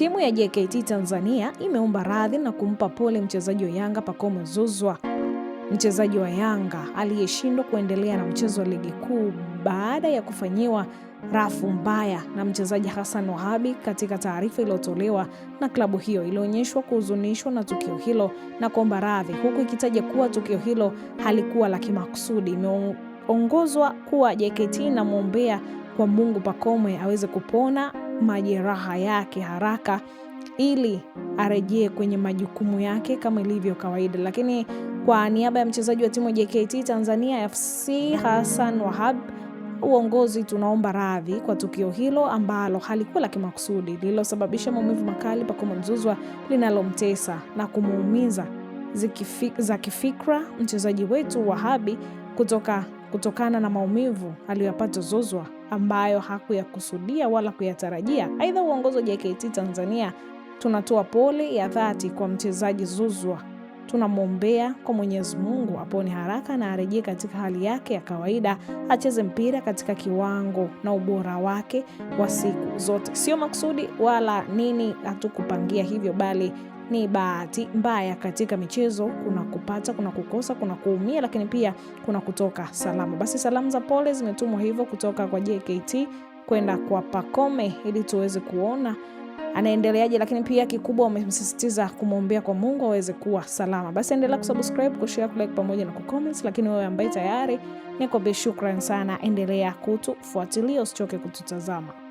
Timu ya JKT Tanzania imeomba radhi na kumpa pole mchezaji wa Yanga Pacome Zouzoua, mchezaji wa Yanga aliyeshindwa kuendelea na mchezo wa ligi kuu baada ya kufanyiwa rafu mbaya na mchezaji Hassan Wahabi. Katika taarifa iliyotolewa na klabu hiyo, ilionyeshwa kuhuzunishwa na tukio hilo na kuomba radhi, huku ikitaja kuwa tukio hilo halikuwa la kimakusudi. Imeongozwa kuwa JKT inamwombea kwa Mungu Pacome aweze kupona majeraha yake haraka ili arejee kwenye majukumu yake kama ilivyo kawaida. Lakini kwa niaba ya mchezaji wa timu ya JKT Tanzania FC Hassan Wahab, uongozi tunaomba radhi kwa tukio hilo ambalo halikuwa la kimakusudi, lililosababisha maumivu makali Pacome Zouzoua, linalomtesa na kumuumiza za kifikra mchezaji wetu Wahabi kutokana na maumivu aliyopata Zouzoua ambayo hakuyakusudia wala kuyatarajia. Aidha, uongozi wa JKT Tanzania tunatoa pole ya dhati kwa mchezaji Zouzoua. Tunamwombea kwa Mwenyezi Mungu apone haraka na arejee katika hali yake ya kawaida, acheze mpira katika kiwango na ubora wake wa siku zote. Sio makusudi wala nini, hatukupangia hivyo, bali ni bahati mbaya katika michezo. Kuna kupata, kuna kukosa, kuna kuumia, lakini pia kuna kutoka salama. Basi salamu za pole zimetumwa hivyo kutoka kwa JKT kwenda kwa Pacome ili tuweze kuona anaendeleaje, lakini pia kikubwa wamemsisitiza kumwombea kwa Mungu aweze kuwa salama. Basi endelea kusubscribe, kushare, kulike pamoja na kucomment. Lakini wewe ambaye tayari, nikupe shukrani sana, endelea kutufuatilia, usichoke kututazama.